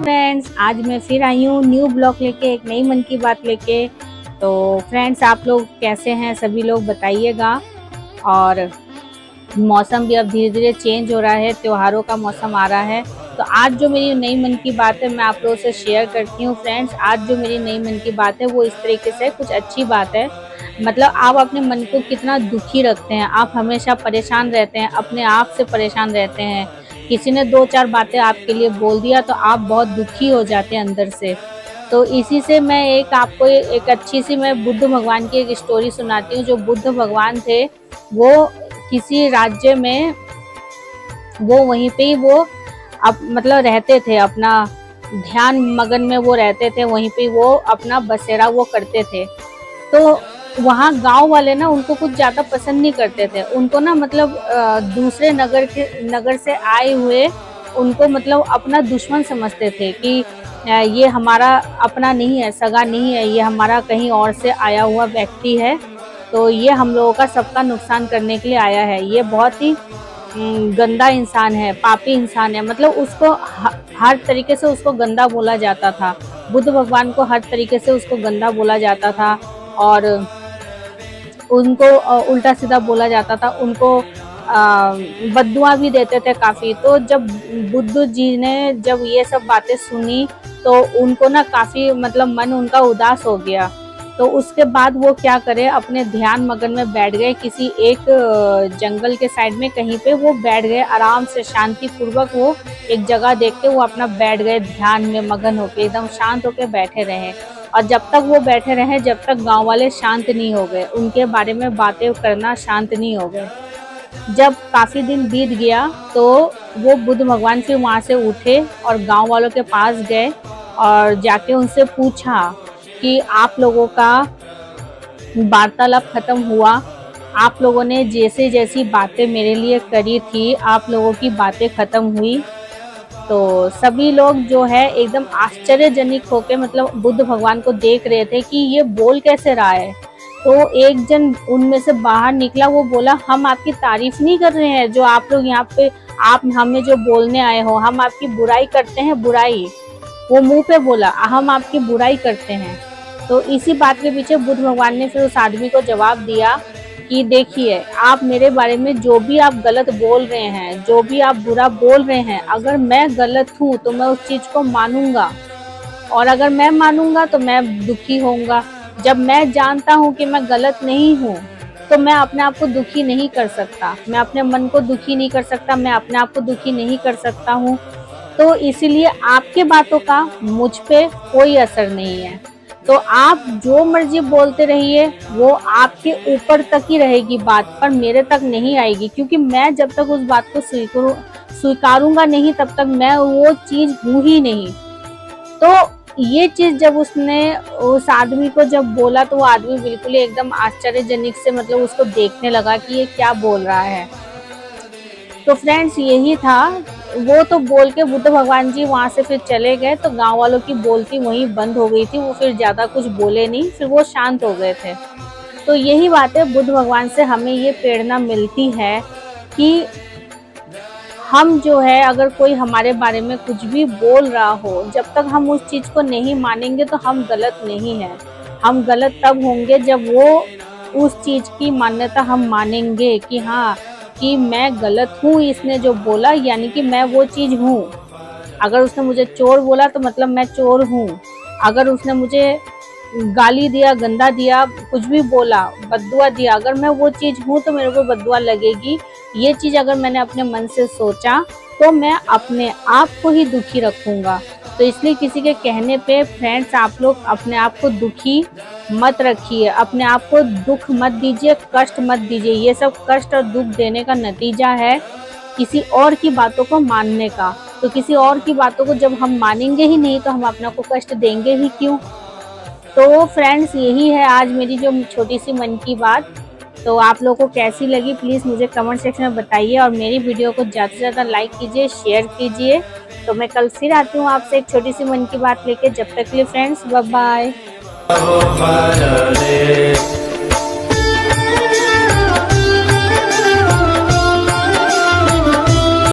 Friends, आज मैं फिर आई हूँ न्यू ब्लॉग लेके, एक नई मन की बात लेके। तो फ्रेंड्स, आप लोग कैसे हैं? सभी लोग बताइएगा। और मौसम भी अब धीरे धीरे चेंज हो रहा है, त्योहारों का मौसम आ रहा है। तो आज जो मेरी नई मन की बात है मैं आप लोगों से शेयर करती हूँ। फ्रेंड्स, आज जो मेरी नई मन की बात है वो इस तरीके से कुछ अच्छी बात है। मतलब आप अपने मन को कितना दुखी रखते हैं, आप हमेशा परेशान रहते हैं, अपने आप से परेशान रहते हैं। किसी ने दो चार बातें आपके लिए बोल दिया तो आप बहुत दुखी हो जाते हैं अंदर से। तो इसी से मैं आपको एक अच्छी सी मैं बुद्ध भगवान की एक स्टोरी सुनाती हूँ। जो बुद्ध भगवान थे वो किसी राज्य में, वो वहीं पे ही वो मतलब रहते थे, अपना ध्यान मगन में वो रहते थे, वहीं पे वो अपना बसेरा वो करते थे। तो वहाँ गांव वाले ना उनको कुछ ज़्यादा पसंद नहीं करते थे। उनको ना मतलब दूसरे नगर से आए हुए उनको मतलब अपना दुश्मन समझते थे कि ये हमारा अपना नहीं है, सगा नहीं है, ये हमारा कहीं और से आया हुआ व्यक्ति है। तो ये हम लोगों का सबका नुकसान करने के लिए आया है। ये बहुत ही गंदा इंसान है, पापी इंसान है। मतलब उसको हर तरीके से उसको गंदा बोला जाता था। बुद्ध भगवान को हर तरीके से उसको गंदा बोला जाता था और उनको उल्टा सीधा बोला जाता था। उनको बद्दुआ भी देते थे काफ़ी। तो जब बुद्ध जी ने जब ये सब बातें सुनी तो उनको ना काफ़ी मतलब मन उनका उदास हो गया। तो उसके बाद वो क्या करे, अपने ध्यान मगन में बैठ गए। किसी एक जंगल के साइड में कहीं पे वो बैठ गए, आराम से शांति पूर्वक वो एक जगह देख के वो अपना बैठ गए, ध्यान में मगन होके एकदम शांत होके बैठे रहे। और जब तक वो बैठे रहे, जब तक गांव वाले शांत नहीं हो गए, उनके बारे में बातें करना शांत नहीं हो गए। जब काफ़ी दिन बीत गया तो वो बुद्ध भगवान फिर वहाँ से उठे और गांव वालों के पास गए और जाके उनसे पूछा कि आप लोगों का वार्तालाप खत्म हुआ? आप लोगों ने जैसे जैसी बातें मेरे लिए करी थी, आप लोगों की बातें खत्म हुई? तो सभी लोग जो है एकदम आश्चर्यजनक होके मतलब बुद्ध भगवान को देख रहे थे कि ये बोल कैसे रहा है। तो एक जन उनमें से बाहर निकला, वो बोला, हम आपकी तारीफ नहीं कर रहे हैं, जो आप लोग यहाँ पे आप हमें जो बोलने आए हो, हम आपकी बुराई करते हैं, बुराई। वो मुंह पे बोला, हम आपकी बुराई करते हैं। तो इसी बात के पीछे बुद्ध भगवान ने फिर उस आदमी को जवाब दिया कि देखिए, आप मेरे बारे में जो भी आप गलत बोल रहे हैं, जो भी आप बुरा बोल रहे हैं, अगर मैं गलत हूँ तो मैं उस चीज़ को मानूंगा, और अगर मैं मानूंगा तो मैं दुखी होऊंगा। जब मैं जानता हूँ कि मैं गलत नहीं हूँ तो मैं अपने आप को दुखी नहीं कर सकता, मैं अपने मन को दुखी नहीं कर सकता, मैं अपने आप को दुखी नहीं कर सकता हूँ। तो इसीलिए आपके बातों का मुझ पे कोई असर नहीं है। तो आप जो मर्जी बोलते रहिए, वो आपके ऊपर तक ही रहेगी बात, पर मेरे तक नहीं आएगी, क्योंकि मैं जब तक उस बात को स्वीकारूंगा नहीं तब तक मैं वो चीज़ हूँ ही नहीं। तो ये चीज़ जब उसने उस आदमी को जब बोला तो वो आदमी बिल्कुल ही एकदम आश्चर्यजनक से मतलब उसको देखने लगा कि ये क्या बोल रहा है। तो फ्रेंड्स, यही था। वो तो बोल के बुद्ध भगवान जी वहाँ से फिर चले गए। तो गांव वालों की बोलती वहीं बंद हो गई थी, वो फिर ज़्यादा कुछ बोले नहीं, फिर वो शांत हो गए थे। तो यही बात है, बुद्ध भगवान से हमें ये प्रेरणा मिलती है कि हम जो है, अगर कोई हमारे बारे में कुछ भी बोल रहा हो, जब तक हम उस चीज़ को नहीं मानेंगे तो हम गलत नहीं हैं। हम गलत तब होंगे जब वो उस चीज़ की मान्यता हम मानेंगे कि हाँ, कि मैं गलत हूँ, इसने जो बोला यानी कि मैं वो चीज़ हूँ। अगर उसने मुझे चोर बोला तो मतलब मैं चोर हूँ। अगर उसने मुझे गाली दिया, गंदा दिया, कुछ भी बोला, बद्दुआ दिया, अगर मैं वो चीज़ हूँ तो मेरे को बद्दुआ लगेगी। ये चीज़ अगर मैंने अपने मन से सोचा तो मैं अपने आप को ही दुखी रखूँगा। तो इसलिए किसी के कहने पे फ्रेंड्स, आप लोग अपने आप को दुखी मत रखिए, अपने आप को दुख मत दीजिए, कष्ट मत दीजिए। ये सब कष्ट और दुख देने का नतीजा है किसी और की बातों को मानने का। तो किसी और की बातों को जब हम मानेंगे ही नहीं तो हम अपने आप को कष्ट देंगे ही क्यों? तो फ्रेंड्स, यही है आज मेरी जो छोटी सी मन की बात। तो आप लोगों को कैसी लगी प्लीज़ मुझे कमेंट सेक्शन में बताइए, और मेरी वीडियो को ज़्यादा से ज़्यादा लाइक कीजिए, शेयर कीजिए। तो मैं कल फिर आती हूँ आपसे एक छोटी सी मन की बात लेके। जब तक के लिए फ्रेंड्स, बाय बाय।